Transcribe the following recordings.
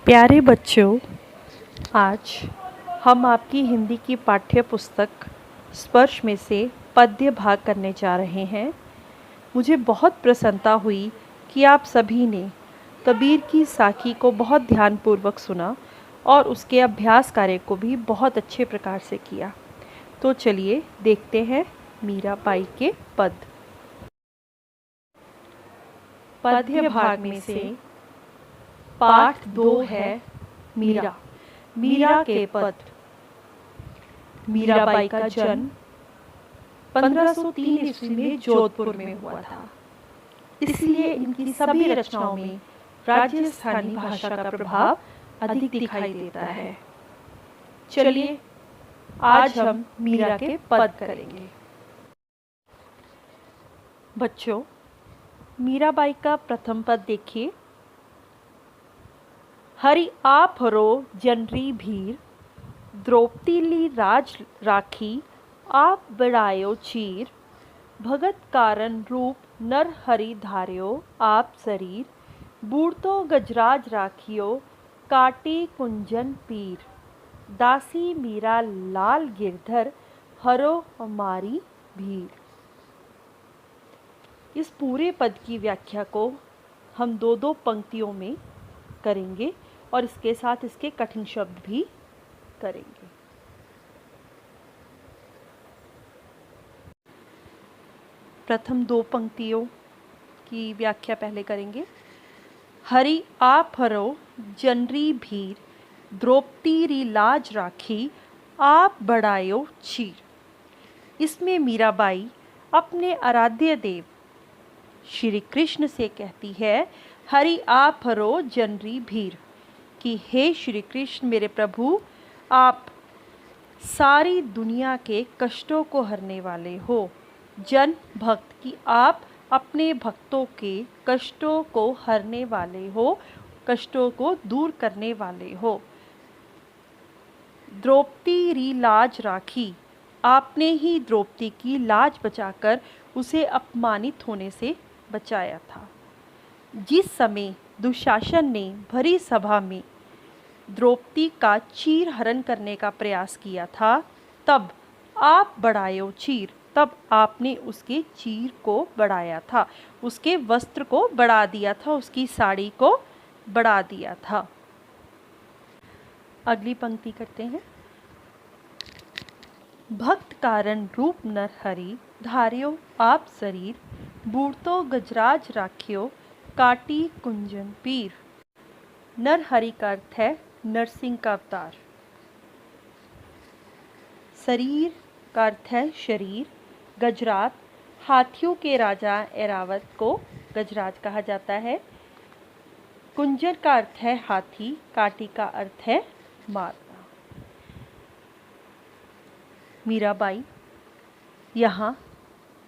प्यारे बच्चों, आज हम आपकी हिंदी की पाठ्य पुस्तक स्पर्श में से पद्य भाग करने जा रहे हैं। मुझे बहुत प्रसन्नता हुई कि आप सभी ने कबीर की साखी को बहुत ध्यानपूर्वक सुना और उसके अभ्यास कार्य को भी बहुत अच्छे प्रकार से किया। तो चलिए देखते हैं मीराबाई के पद्य भाग में से पाठ 2 है मीरा के पद। मीराबाई का जन्म 1503 ईस्वी में जोधपुर में हुआ था, इसलिए इनकी सभी रचनाओं में राजस्थानी भाषा का प्रभाव अधिक दिखाई देता है। चलिए आज हम मीरा के पद करेंगे। बच्चों, मीराबाई का प्रथम पद देखिए। हरि आप हरो जनरी भीर, द्रौपदी ली राज राखी, आप बढ़ायो चीर, भगत कारण रूप नर हरि धार्यो आप शरीर, बूढ़तो गजराज राखियो, काटी कुंजन पीर, दासी मीरा लाल गिरधर, हरो हमारी भीर। इस पूरे पद की व्याख्या को हम दो पंक्तियों में करेंगे और इसके साथ इसके कठिन शब्द भी करेंगे। प्रथम 2 पंक्तियों की व्याख्या पहले करेंगे। हरि आप हरो जनरी भीर, द्रौपदी री लाज राखी, आप बढ़ायो चीर। इसमें मीराबाई अपने आराध्य देव श्री कृष्ण से कहती है, हरि आप हरो जनरी भीर, कि हे श्री कृष्ण मेरे प्रभु, आप सारी दुनिया के कष्टों को हरने वाले हो। जन भक्त, कि आप अपने भक्तों के कष्टों को हरने वाले हो, कष्टों को दूर करने वाले हो। द्रौपदी री लाज राखी, आपने ही द्रौपदी की लाज बचाकर उसे अपमानित होने से बचाया था। जिस समय दुशासन ने भरी सभा में द्रौपदी का चीर हरण करने का प्रयास किया था, तब आप बढ़ायो चीर, तब आपने उसके चीर को बढ़ाया था, उसके वस्त्र को बढ़ा दिया था, उसकी साड़ी को बढ़ा दिया था। अगली पंक्ति करते हैं। भक्त कारण रूप नर हरि, धार्यो आप शरीर, बूढ़तो गजराज राख्यो, काटी कुंजन पीर। नर हरि का अर्थ है नरसिंह का अवतार। शरीर का अर्थ है शरीर। गजराज, हाथियों के राजा ऐरावत को गजराज कहा जाता है। कुंजर का अर्थ है हाथी। काटी का अर्थ है मारना। मीराबाई यहाँ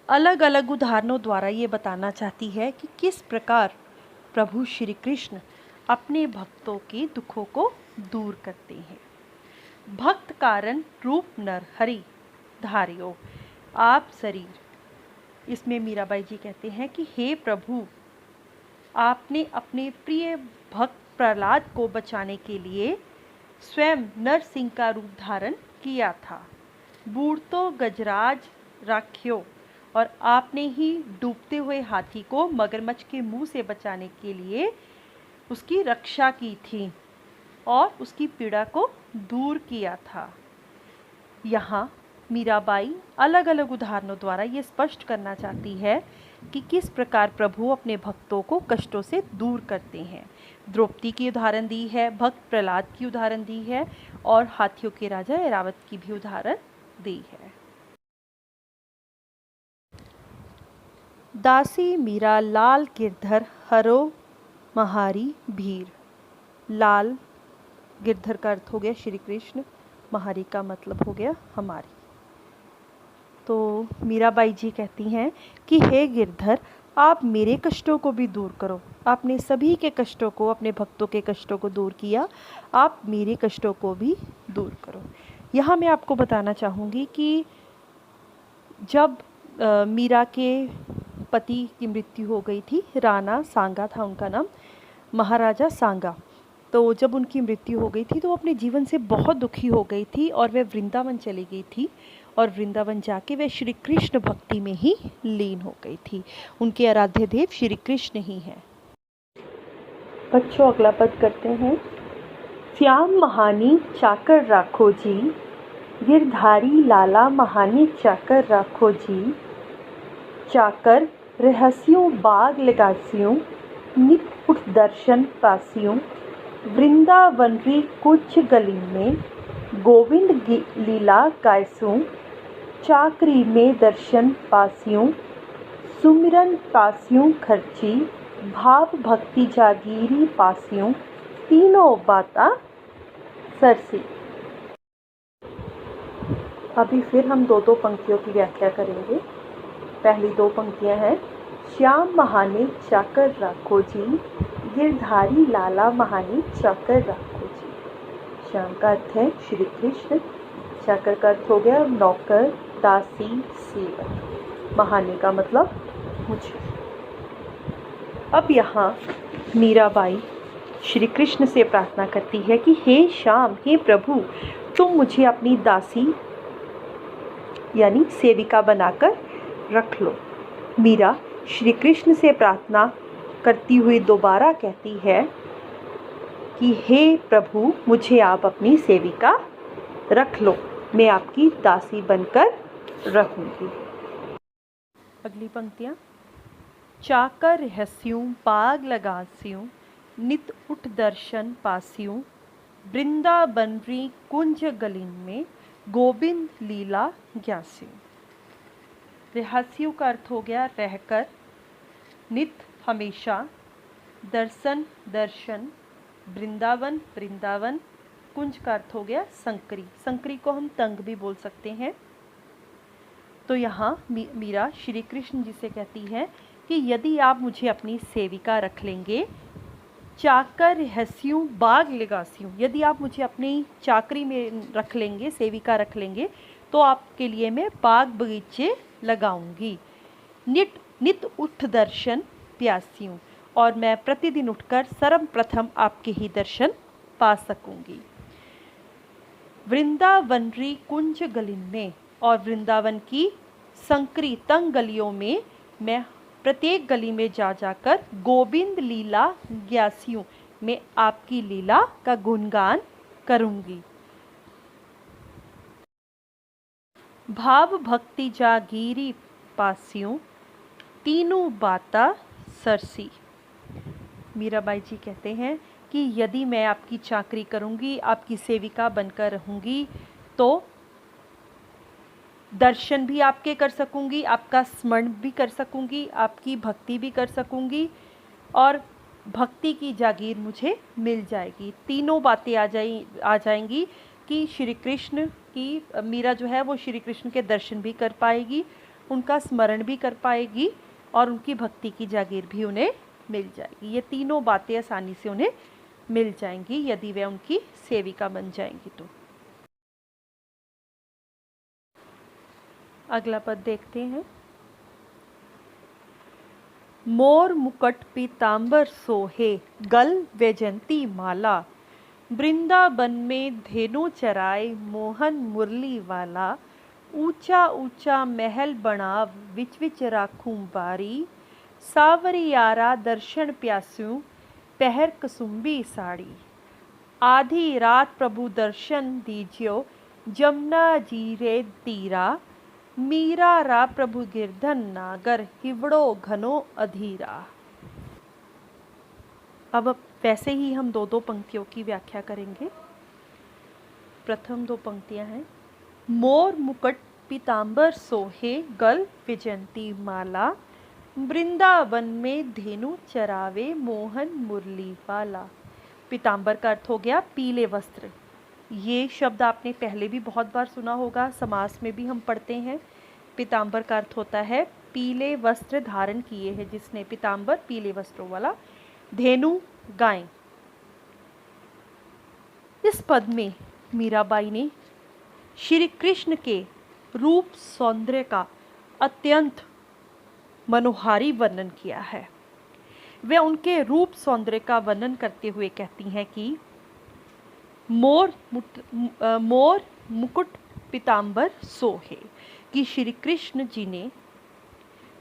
अलग अलग उदाहरणों द्वारा ये बताना चाहती है कि किस प्रकार प्रभु श्री कृष्ण अपने भक्तों के दुखों को दूर करते हैं। भक्त कारण रूप नर हरि, धार्यो आप शरीर। इसमें मीराबाई जी कहते हैं कि हे प्रभु, आपने अपने प्रिय भक्त प्रहलाद को बचाने के लिए स्वयं नरसिंह का रूप धारण किया था। बूढ़तो गजराज राख्यो, और आपने ही डूबते हुए हाथी को मगरमच्छ के मुंह से बचाने के लिए उसकी रक्षा की थी और उसकी पीड़ा को दूर किया था। यहाँ मीराबाई अलग अलग उदाहरणों द्वारा ये स्पष्ट करना चाहती है कि किस प्रकार प्रभु अपने भक्तों को कष्टों से दूर करते हैं। द्रौपदी की उदाहरण दी है, भक्त प्रहलाद की उदाहरण दी है और हाथियों के राजा ऐरावत की भी उदाहरण दी है। दासी मीरा लाल गिरधर, हरो महारी भीर। लाल गिरधर का अर्थ हो गया श्री कृष्ण, महारी का मतलब हो गया हमारी। तो मीराबाई जी कहती हैं कि हे गिरधर, आप मेरे कष्टों को भी दूर करो। आपने सभी के कष्टों को, अपने भक्तों के कष्टों को दूर किया, आप मेरे कष्टों को भी दूर करो। यहाँ मैं आपको बताना चाहूँगी कि जब मीरा के पति की मृत्यु हो गई थी, राणा सांगा था उनका नाम, महाराजा सांगा, तो जब उनकी मृत्यु हो गई थी तो वो अपने जीवन से बहुत दुखी हो गई थी और वह वृंदावन चली गई थी और वृंदावन जाके वह श्री कृष्ण भक्ति में ही लीन हो गई थी। उनके आराध्य देव श्री कृष्ण ही हैं। बच्चों, अगला पद करते हैं। श्याम महानी चाकर राखो जी, गिरधारी लाला महानी चाकर राखो जी। चाकर रहस्यों बाग लगासियों, नित उठ दर्शन पासियों। वृंदावन री कुछ गली में, गोविंद लीला गायसूं। चाकरी में दर्शन पासियों, सुमिरन पासियों खर्ची। भाव भक्ति जागीरी पासियों, तीनों बाता सरसी। अभी फिर हम दो पंक्तियों की व्याख्या करेंगे। पहली दो पंक्तियां हैं। श्याम महाने चाकर राखो जी, गिरधारी लाला महाने चाकर राखो जी। श्याम का अर्थ है श्री कृष्ण, चाकर का अर्थ हो गया नौकर, दासी, सेवक। महाने का मतलब मुझे। अब यहाँ मीराबाई श्री कृष्ण से प्रार्थना करती है कि हे श्याम, हे प्रभु, तुम मुझे अपनी दासी यानी सेविका बनाकर रख लो। मीरा श्री कृष्ण से प्रार्थना करती हुई दोबारा कहती है कि हे प्रभु, मुझे आप अपनी सेविका रख लो, मैं आपकी दासी बनकर रहूंगी। अगली पंक्तियां। चाकर रहस्यूं पाग लगास्यूं, नित उठ दर्शन पासियों। वृंदावन री कुंज गलिन में, गोविंद लीला ज्ञास्यूं। रहस्यों का अर्थ हो गया रहकर, नित हमेशा, दर्शन दर्शन, वृंदावन वृंदावन, कुंज का अर्थ हो गया संकरी। संकरी को हम तंग भी बोल सकते हैं। तो यहाँ मीरा श्री कृष्ण जी से कहती है कि यदि आप मुझे अपनी सेविका रख लेंगे, चाकर रहस्यूं बाग लगास्यूं, यदि आप मुझे अपनी चाकरी में रख लेंगे, सेविका रख लेंगे, तो आपके लिए मैं बाग बगीचे लगाऊंगी। नित उठ दर्शन प्यासियों, और मैं प्रतिदिन उठकर सर्वप्रथम आपके ही दर्शन पा सकूंगी। वृंदावन री कुंज गलिन में, और वृंदावन की संकरी तंग गलियों में मैं प्रत्येक गली में जा जाकर गोविंद लीला ज्ञासियों, मैं आपकी लीला का गुणगान करूंगी। भाव भक्ति जागीरी पासियों, तीनों बाता सरसी। मीराबाई जी कहते हैं कि यदि मैं आपकी चाकरी करूंगी, आपकी सेविका बनकर रहूंगी, तो दर्शन भी आपके कर सकूंगी, आपका स्मरण भी कर सकूंगी, आपकी भक्ति भी कर सकूंगी, और भक्ति की जागीर मुझे मिल जाएगी। तीनों बातें आ जाएंगी कि श्री कृष्ण की, मीरा जो है वो श्री कृष्ण के दर्शन भी कर पाएगी, उनका स्मरण भी कर पाएगी, और उनकी भक्ति की जागीर भी उन्हें मिल जाएगी। ये तीनों बातें आसानी से उन्हें मिल जाएंगी यदि वे उनकी सेविका बन जाएंगी तो। अगला पद देखते हैं। मोर मुकुट पीतांबर सोहे, गल वैजंती माला। वृंदावन में धेनु चराए, मोहन मुरली वाला। ऊंचा ऊंचा महल बनाव, विच विच राखूं बारी। सावरियारा दर्शन प्यास्यूं, पहर कसुम्बी साड़ी। आधी रात प्रभु दर्शन दीजियो, जमुना जी रे तीरा। मीरा रा प्रभु गिरधन नागर, हिवड़ो घनो अधीरा। अब वैसे ही हम दो पंक्तियों की व्याख्या करेंगे। प्रथम दो पंक्तियां हैं। मोर मुकुट पीतांबर सोहे, गल विजयंती माला। वृंदावन में धेनु चरावे, मोहन मुरली वाला। पीतांबर का अर्थ हो गया पीले वस्त्र। ये शब्द आपने पहले भी बहुत बार सुना होगा, समास में भी हम पढ़ते हैं। पीतांबर का अर्थ होता है पीले वस्त्र धारण किए हैं जिसने, पीतांबर पीले वस्त्रों वाला। धेनु गाय। इस पद में मीराबाई ने श्री कृष्ण के रूप सौंदर्य का अत्यंत मनोहारी वर्णन किया है। वे उनके रूप सौंदर्य का वर्णन करते हुए कहती हैं कि मोर मुकुट पीताम्बर सोहे, कि श्री कृष्ण जी ने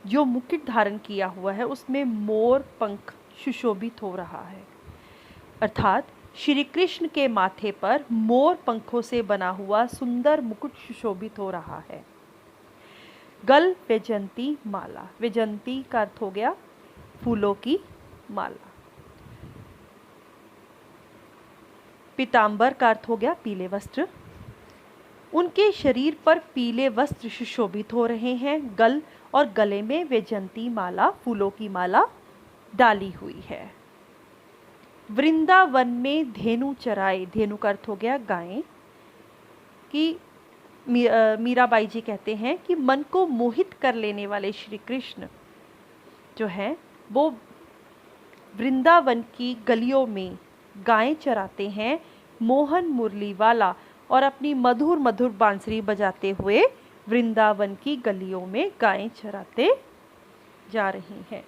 जो मुकुट धारण किया हुआ है उसमें मोर पंख सुशोभित हो रहा है। अर्थात श्री कृष्ण के माथे पर मोर पंखों से बना हुआ सुंदर मुकुट सुशोभित हो रहा है। गल वैजंती माला, वैजंती का अर्थ हो गया फूलों की माला। पीताम्बर का अर्थ हो गया पीले वस्त्र। उनके शरीर पर पीले वस्त्र सुशोभित हो रहे हैं। गल और गले में वैजंती माला, फूलों की माला डाली हुई है। वृंदावन में धेनु चराए, धेनु का अर्थ हो गया गायें, कि मीराबाई जी कहते हैं कि मन को मोहित कर लेने वाले श्री कृष्ण जो है वो वृंदावन की गलियों में गायें चराते हैं, मोहन मुरली वाला, और अपनी मधुर मधुर बांसुरी बजाते हुए वृंदावन की गलियों में गायें चराते जा रही हैं।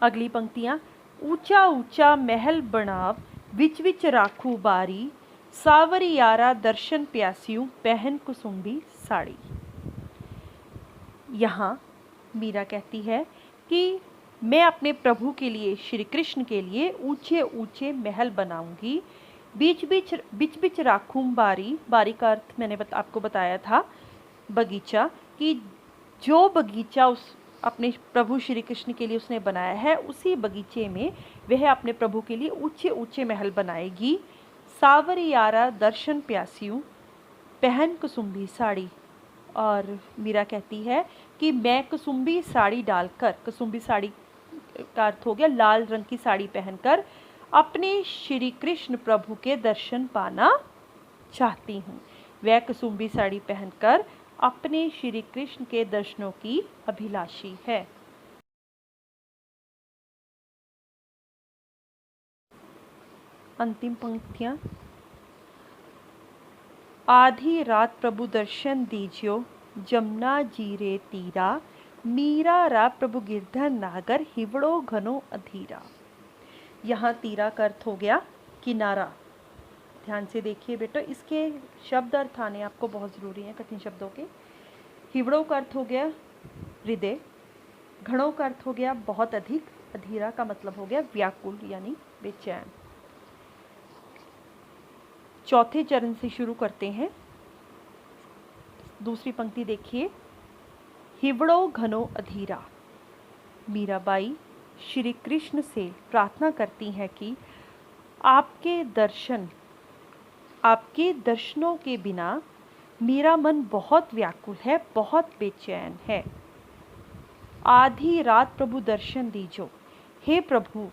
अगली पंक्तियां, ऊंचा ऊंचा महल बनाव, विच विच राखू बारी, सावरियारा दर्शन प्यासियों, पहन कुसुम्बी साड़ी। यहाँ मीरा कहती है कि मैं अपने प्रभु के लिए, श्री कृष्ण के लिए ऊंचे ऊंचे महल बनाऊंगी, बीच बीच राखूं बारी, बारी का अर्थ मैंने आपको बताया था बगीचा, कि जो बगीचा उस अपने प्रभु श्री कृष्ण के लिए उसने बनाया है उसी बगीचे में वह अपने प्रभु के लिए ऊंचे ऊंचे महल बनाएगी। सावरियारा दर्शन प्यासियों, पहन कुसुम्बी साड़ी। और मीरा कहती है कि मैं कुसुम्बी साड़ी डालकर, कुसुम्बी साड़ी का अर्थ हो गया लाल रंग की साड़ी पहनकर, अपने श्री कृष्ण प्रभु के दर्शन पाना चाहती हूँ। वह कुसुम्बी साड़ी पहनकर अपने श्री कृष्ण के दर्शनों की अभिलाषी है। अंतिम पंक्तियाँ, आधी रात प्रभु दर्शन दीजियो, जमुना जीरे तीरा, मीरा रा प्रभु गिरधर नागर, हिवड़ो घनो अधीरा। यहाँ तीरा का अर्थ हो गया किनारा। ध्यान से देखिए बेटा, इसके शब्द अर्थ आने आपको बहुत ज़रूरी है कठिन शब्दों के। हिवड़ो का अर्थ हो गया हृदय, घड़ों का अर्थ हो गया बहुत अधिक, अधीरा का मतलब हो गया व्याकुल यानी बेचैन। चौथे चरण से शुरू करते हैं। दूसरी पंक्ति देखिए, हिवड़ो घनो अधीरा। मीराबाई श्री कृष्ण से प्रार्थना करती हैं कि आपके दर्शनों के बिना मेरा मन बहुत व्याकुल है, बहुत बेचैन है। आधी रात प्रभु दर्शन दीजो, हे प्रभु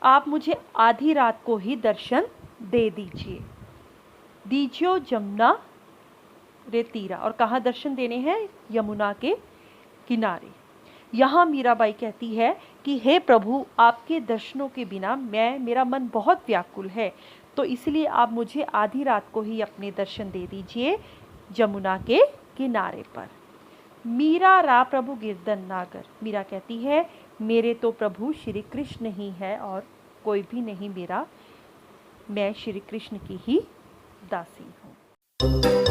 आप मुझे आधी रात को ही दर्शन दे दीजिए। दीजियो जमुना रे तीरा, और कहाँ दर्शन देने हैं? यमुना के किनारे। यहाँ मीराबाई कहती है कि हे प्रभु आपके दर्शनों के बिना मेरा मन बहुत व्याकुल है, तो इसलिए आप मुझे आधी रात को ही अपने दर्शन दे दीजिए जमुना के किनारे पर। मीरा रा प्रभु गिरधर नागर। मीरा कहती है मेरे तो प्रभु श्री कृष्ण ही है और कोई भी नहीं मेरा, मैं श्री कृष्ण की ही दासी हूँ।